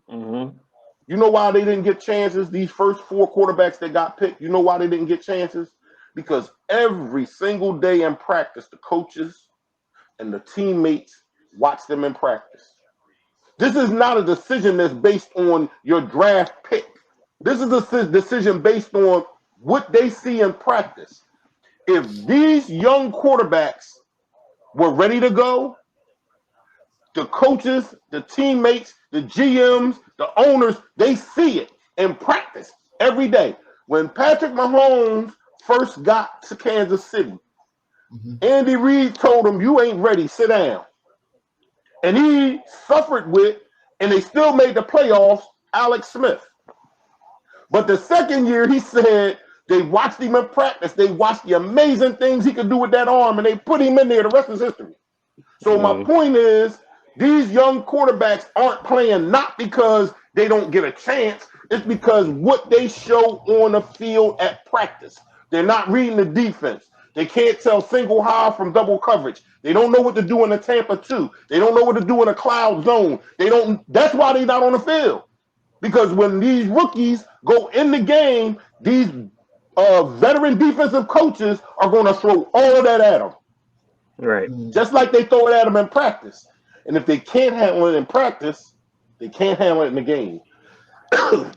You know why they didn't get chances? These first 4 quarterbacks that got picked, you know why they didn't get chances? Because every single day in practice, the coaches and the teammates watch them in practice. This is not a decision that's based on your draft pick. This is a decision based on what they see in practice. If these young quarterbacks were ready to go, the coaches, the teammates, the GMs, the owners, they see it in practice every day. When Patrick Mahomes first got to Kansas City, Andy Reid told him, "You ain't ready, sit down." And he suffered with, and they still made the playoffs, Alex Smith. But the second year, he said, they watched him in practice. They watched the amazing things he could do with that arm, and they put him in there. The rest is history. So my point is, these young quarterbacks aren't playing not because they don't get a chance. It's because what they show on the field at practice. They're not reading the defense. They can't tell single high from double coverage. They don't know what to do in the Tampa 2. They don't know what to do in a cloud zone. That's why they're not on the field. Because when these rookies go in the game, these veteran defensive coaches are going to throw all of that at them. Right. Just like they throw it at them in practice. And if they can't handle it in practice, they can't handle it in the game.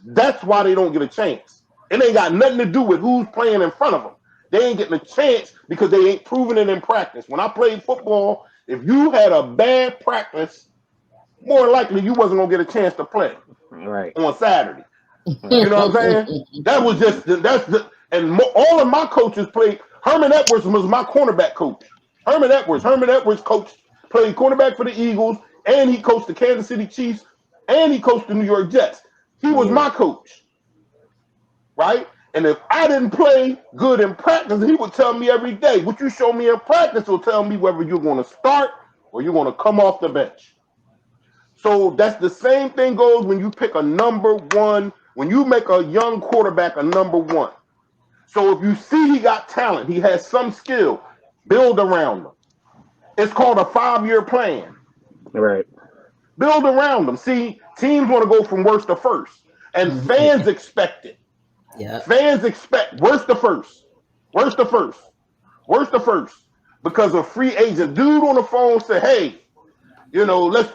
That's why they don't get a chance. It ain't got nothing to do with who's playing in front of them. They ain't getting a chance because they ain't proving it in practice. When I played football, if you had a bad practice, more likely you wasn't going to get a chance to play on Saturday. You know what I'm saying? That was just, all of my coaches played. Herman Edwards was my cornerback coach. Herman Edwards played cornerback for the Eagles, and he coached the Kansas City Chiefs, and he coached the New York Jets. He was my coach, right? And if I didn't play good in practice, he would tell me every day, what you show me in practice will tell me whether you're going to start or you're going to come off the bench. So that's the same thing goes when you pick a number 1, when you make a young quarterback a number 1. So if you see he got talent, he has some skill, build around him. It's called a 5-year plan. Right. Build around them. See, teams want to go from worst to first. And fans expect it. Yeah. Fans expect worst to first. Because a free agent dude on the phone said, "Hey, let's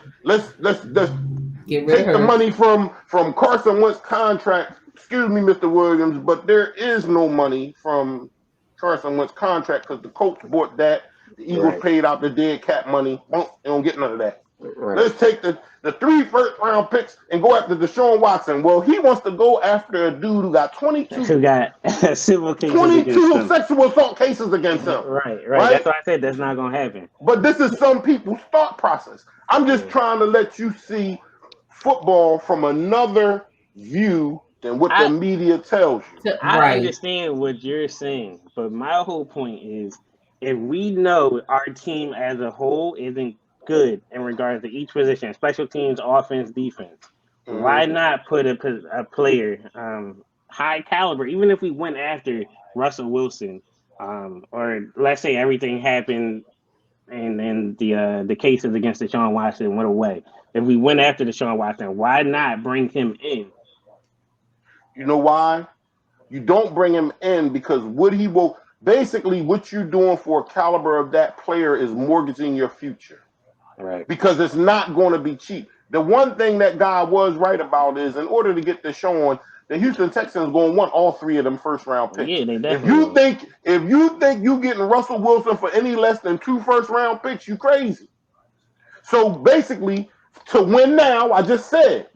take the money from Carson Wentz's contract. Excuse me, Mr. Williams, but there is no money from Carson Wentz's contract because the Colts bought that. The Eagles paid out the dead cap money. They don't get none of that." Right. Let's take the 3 first-round picks and go after Deshaun Watson. Well, he wants to go after a dude who got Who got civil cases against 22 them. sexual assault cases against him. Right. Right? That's why I said that's not gonna happen. But this is some people's thought process. I'm just trying to let you see football from another view than what the media tells you. I understand what you're saying, but my whole point is if we know our team as a whole isn't good in regards to each position, special teams, offense, defense, why not put a player high caliber, even if we went after Russell Wilson, or let's say everything happened and then the cases against Deshaun Watson went away. If we went after Deshaun Watson, why not bring him in? You know why? You don't bring him in because what you're doing for a caliber of that player is mortgaging your future. Right. Because it's not going to be cheap. The one thing that guy was right about is in order to get Deshaun, the Houston Texans going to want all 3 of them first-round picks. Yeah, they If definitely you think you getting Russell Wilson for any less than 2 first-round picks, you crazy. So basically, to win now, I just said,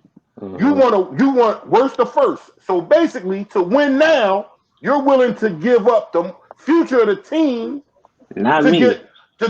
you want worst to first. So basically, to win now, you're willing to give up the future of the team to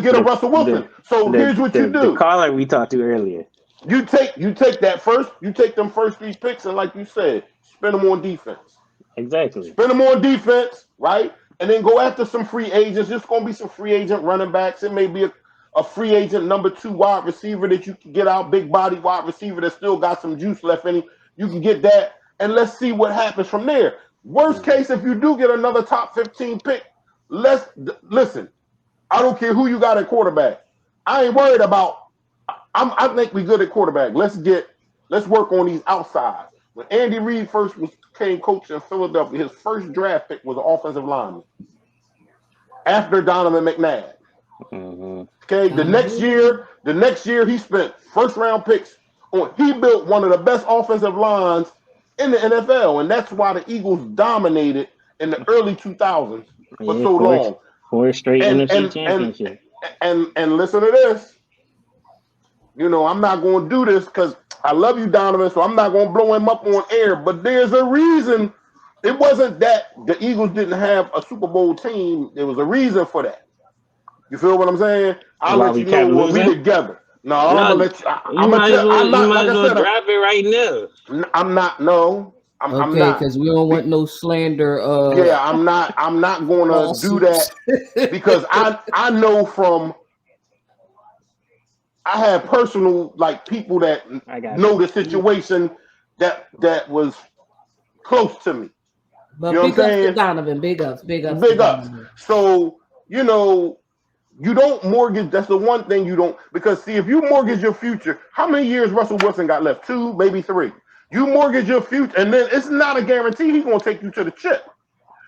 get a Russell Wilson. Here's what you do. The caller we talked to earlier. You take them first 3 picks, and like you said, spend them on defense. Exactly. Spend them on defense, right? And then go after some free agents. There's going to be some free agent running backs. It may be a free agent number 2 wide receiver that you can get out, big body wide receiver that still got some juice left in him. You can get that, and let's see what happens from there. Worst case, if you do get another top 15 pick, listen. I don't care who you got at quarterback. I ain't worried about. I think we good at quarterback. Let's work on these outsides. When Andy Reid first came coach in Philadelphia, his first draft pick was an offensive lineman. After Donovan McNabb. Okay, the next year he spent first-round picks on. He built one of the best offensive lines in the NFL, and that's why the Eagles dominated in the early 2000s for so long. 4 straight NFC championships. And listen to this. You know, I'm not going to do this because I love you, Donovan, so I'm not going to blow him up on air. But there's a reason. It wasn't that the Eagles didn't have a Super Bowl team. There was a reason for that. You feel what I'm saying? I'll let you know when we together. No, I'm gonna let you. You might as well drop it right now. I'm not. No, I'm not. Okay, because we don't want no slander. Yeah, I'm not going to do that because I know from. I have personal people that know the situation that was close to me. But you know big what I'm ups saying? to Donovan, big ups. Big ups. So you don't mortgage. That's the one thing you don't, because see, if you mortgage your future, how many years Russell Wilson got left? 2, maybe 3. You mortgage your future, and then it's not a guarantee he's going to take you to the chip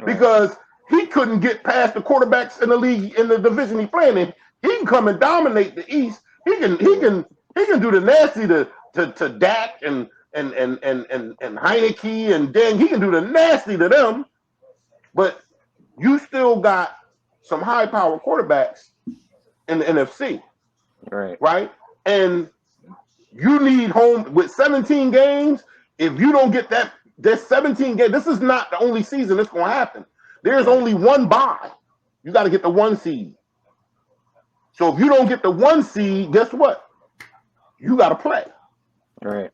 because he couldn't get past the quarterbacks in the league in the division he playing in. He can come and dominate the East. He can do the nasty to Dak and Heineke and Dan. He can do the nasty to them, but you still got some high power quarterbacks in the NFC, right? And you need home with 17 games. If you don't get there's 17 games. This is not the only season it's going to happen. There's only one bye. You got to get the 1 seed. So if you don't get the 1 seed, guess what? You got to play. Right.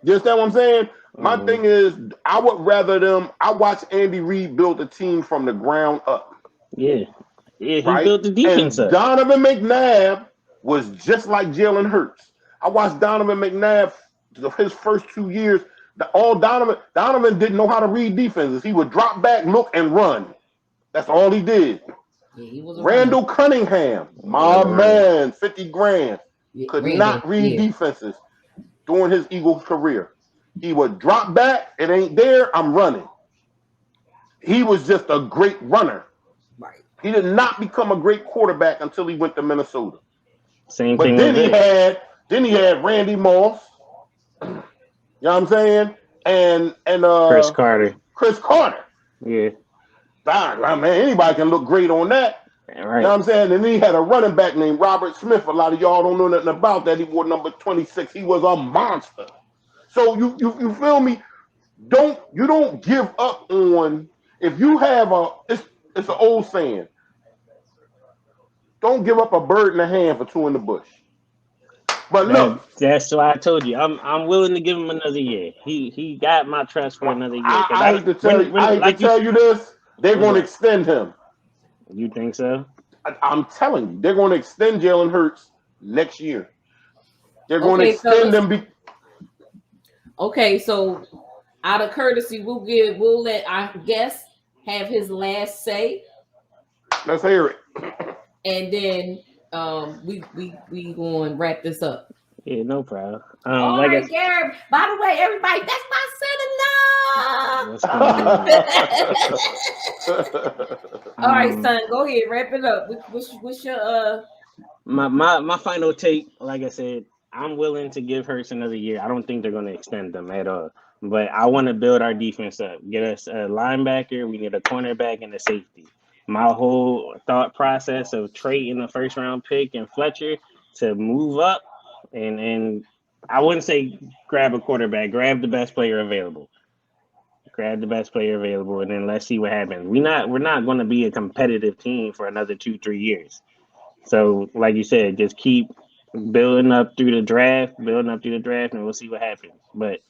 You understand what I'm saying? My thing is, I would rather I watch Andy Reid build a team from the ground up. Yeah. Yeah, he built the defense up. Donovan McNabb was just like Jalen Hurts. I watched Donovan McNabb his first 2 years. Donovan didn't know how to read defenses. He would drop back, look, and run. That's all he did. Yeah, Randall Cunningham, my man, 50 grand, could not read defenses during his Eagles career. He would drop back, it ain't there, I'm running. He was just a great runner. Right. He did not become a great quarterback until he went to Minnesota. Same but thing. But then he had Randy Moss. You know what I'm saying? And Chris Carter. Chris Carter. Yeah. Man, anybody can look great on that. You know Right. what I'm saying? And then he had a running back named Robert Smith. A lot of y'all don't know nothing about that. He wore number 26. He was a monster. So you feel me? You don't give up on if you have it's an old saying. Don't give up a bird in the hand for two in the bush. But look, That's why I told you I'm willing to give him another year. He got my trust for another year because I hate to tell you, I hate to like you tell you this. They're what's going to up? extend him. You think so? I'm telling you, they're going to extend Jalen Hurts next year. They're going to Okay, extend fellas. him. Okay, so out of courtesy, we'll let our guest have his last say, Let's hear it. and then we going to wrap this up. Yeah, no problem. All Like I right, Garrett. By the way, everybody, that's my son-in-law. what's going on? All right, Um, son, go ahead, wrap it up. What's your my final take, like I said, I'm willing to give Hurts another year. I don't think they're going to extend them at all. But I want to build our defense up. Get us a linebacker. We need a cornerback and a safety. My whole thought process of trading a first round pick and Fletcher to move up and I wouldn't say grab a quarterback, grab the best player available. Grab the best player available and then let's see what happens. We're not going to be a competitive team for another 2-3 years. So, like you said, just keep building up through the draft, and we'll see what happens. But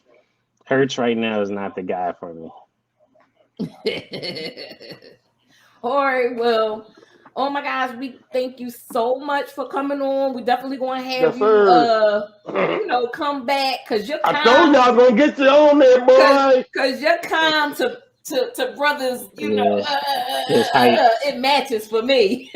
Hurts right now is not the guy for me. All right, well, oh my gosh, we thank you so much for coming on. We definitely going to have Yes, you sir. come back because you're I told calm. you I was gonna get you on there, boy. Because you're calm to brothers, Yeah, just hype. it matches for me.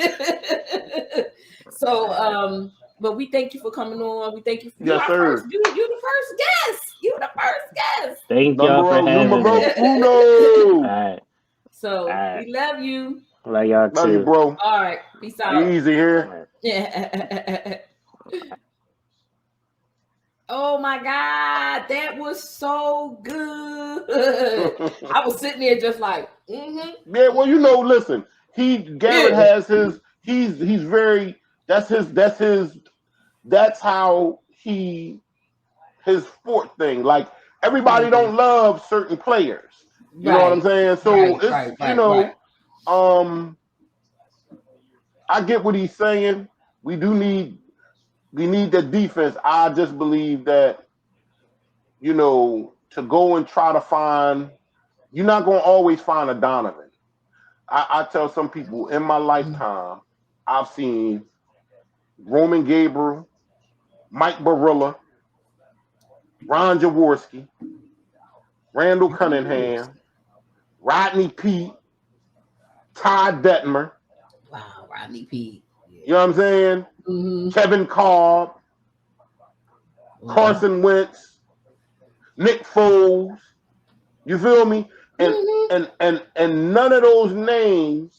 So but we thank you for coming on. We thank you. Yes, sir. You the first guest. You the first guest. Thank y'all for having Numero me. uno. All right, So all right. we love you. Love y'all Love you, too. bro. All right. Peace out. Easy here. All right. Yeah. Oh my God, that was so good. I was sitting there just like, Yeah, well, listen, Garrett yeah. has he's very that's how his sport thing. Like everybody don't love certain players. You know what I'm saying? So Right. I get what he's saying. We need the defense. I just believe that, to go and try to find, you're not going to always find a Donovan. I tell some people in my lifetime, I've seen Roman Gabriel, Mike Barilla, Ron Jaworski, Randall Cunningham, Rodney Peete, Todd Detmer. Wow, Rodney Peete. Yeah. You know what I'm saying? Mm-hmm. Kevin Cobb, Carson Wentz, Nick Foles. You feel me? And none of those names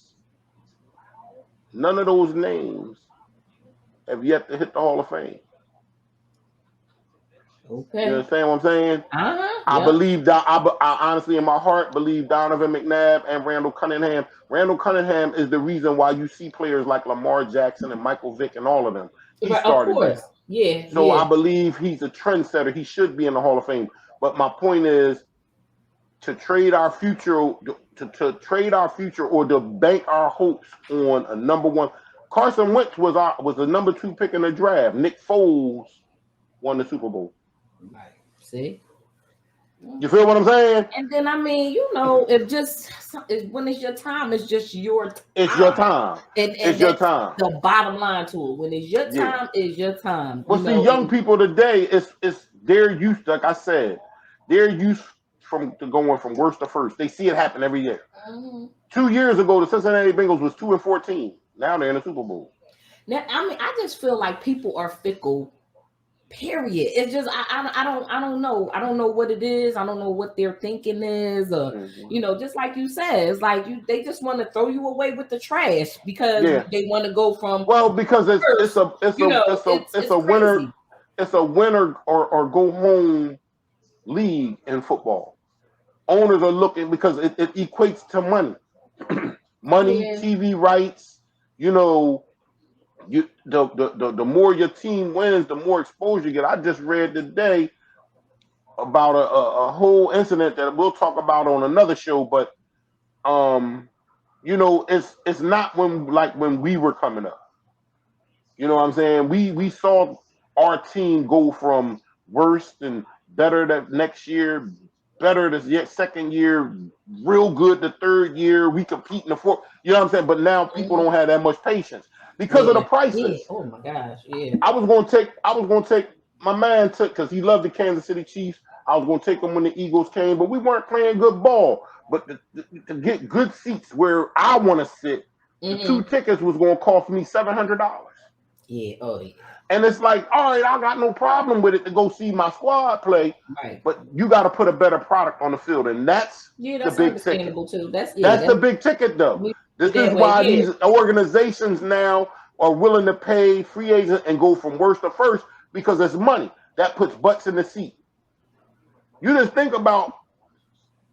have yet to hit the Hall of Fame. Okay. You understand what I'm saying? I believe that I honestly in my heart believe Donovan McNabb and Randall Cunningham. Randall Cunningham is the reason why you see players like Lamar Jackson and Michael Vick and all of them. He started that. Yeah. So I believe he's a trendsetter. He should be in the Hall of Fame. But my point is to trade our future, or to bank our hopes on a number one. Carson Wentz was the number 2 pick in the draft. Nick Foles won the Super Bowl. Right. See? You feel what I'm saying? And then when it's your time, it's just your time. It's your time. And it's your time. The bottom line to it. When it's your time, it's your time. Well, young people today, it's they're used. Like I said, they're used to going from worst to first. They see it happen every year. 2 years ago, the Cincinnati Bengals was 2-14. Now they're in the Super Bowl. Now, I just feel like people are fickle. Period. It's just I don't know. I don't know what it is. I don't know what their thinking is. Just like you said, it's like they just want to throw you away with the trash because they want to go from because it's a winner. It's a winner or go home league in football. Owners are looking because it equates to money, TV rights. you know, the more your team wins, the more exposure you get. I just read today about a whole incident that we'll talk about on another show, but it's not when we were coming up. You know what I'm saying? We saw our team go from worst and better that next year, better the second year, real good the third year. We compete in the fourth. You know what I'm saying? But now people don't have that much patience because of the prices. Oh my gosh, yeah. I was gonna take my man took because he loved the Kansas City Chiefs. I was gonna take him when the Eagles came, but we weren't playing good ball. But to get good seats where I want to sit, the 2 tickets was gonna cost me $700. Yeah. Oh yeah. And it's like, all right, I got no problem with it to go see my squad play, right? But you got to put a better product on the field, and that's the big understandable ticket. too. That's the big ticket, though. This is why these organizations now are willing to pay free agents and go from worst to first because it's money that puts butts in the seat. You just think about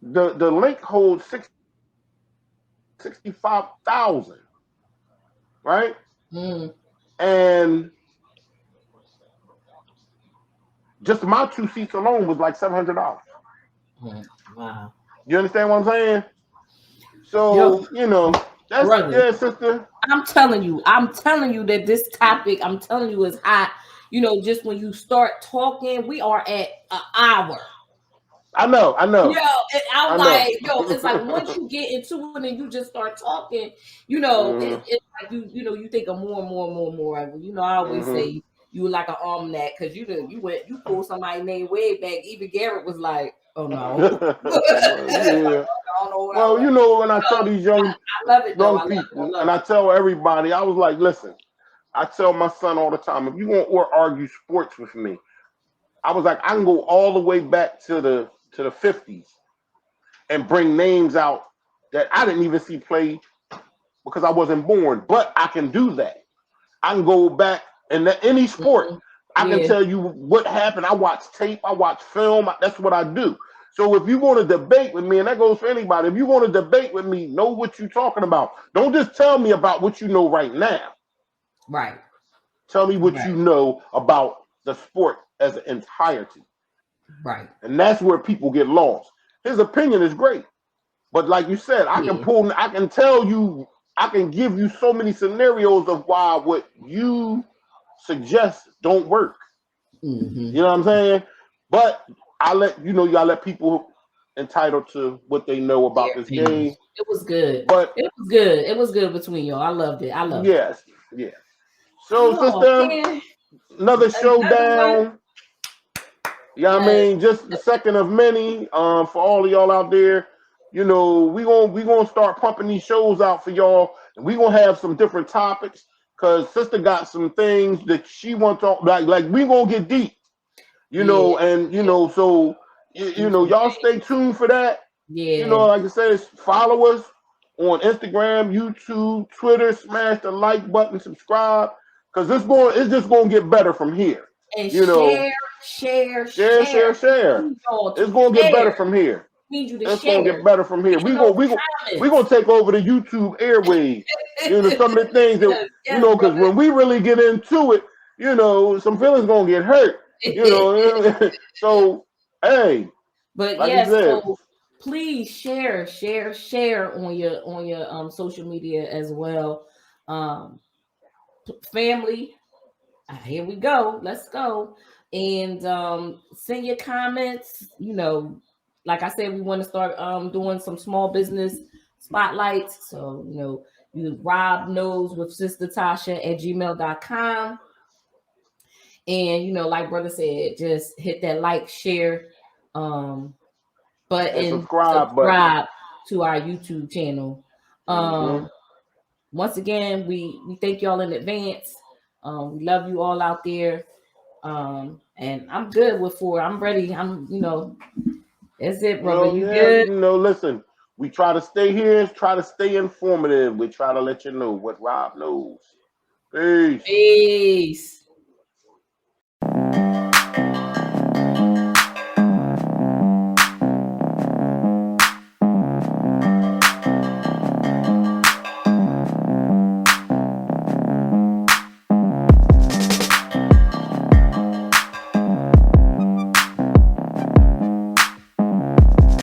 the link holds 65,000, right? And just my 2 seats alone was like $700. Wow. You understand what I'm saying? So, that's sister. I'm telling you that this topic, I'm telling you, is hot. Just when you start talking, we are at an hour. I know. I'm like, it's like once you get into it and you just start talking, it's like you think of more and more and more and more. I always say you were like an almanac because you pulled somebody's name way back. Even Garrett was like, oh no. When I tell these young people, and I tell everybody, I was like, listen, I tell my son all the time, if you want to argue sports with me, I was like, I can go all the way back to the 50s and bring names out that I didn't even see play because I wasn't born, but I can do that. I can go back in any sport. I can tell you what happened. I watch tape. I watch film. That's what I do. So if you want to debate with me, and that goes for anybody, if you want to debate with me, know what you're talking about. Don't just tell me about what you know right now. Right. Tell me what you know about the sport as an entirety. Right. And that's where people get lost. His opinion is great. But like you said, I can tell you, I can give you so many scenarios of why what you suggest don't work. You know what I'm saying? But I let people entitled to what they know about this game. It was good. But it was good. It was good between y'all. I loved it. Yes. So, sister, another showdown. I mean, just the second of many. For all of y'all out there, we gonna start pumping these shows out for y'all, and we gonna have some different topics. Cause sister got some things that she wants to like we gonna get deep, so y'all stay tuned for that. Like I said, follow us on Instagram, YouTube, Twitter, smash the like button, subscribe, cause it's just gonna get better from here. And share. It's gonna get better from here. It's gonna get better from here. We gonna take over the YouTube airwaves. Some of the things that because when we really get into it, some feelings gonna get hurt. So hey, but like yes, so please share on your social media as well. Family, here we go. Let's go. And send your comments. Like I said, we want to start doing some small business spotlights. So, Rob knows with Sistah Tasha at gmail.com. And, like brother said, just hit that like, share button, subscribe to our YouTube channel. Once again, we thank y'all in advance. We love you all out there. And I'm good with 4. I'm ready. That's it, brother. You good? Listen, we try to stay here, try to stay informative. We try to let you know what Rob knows. Peace. Peace.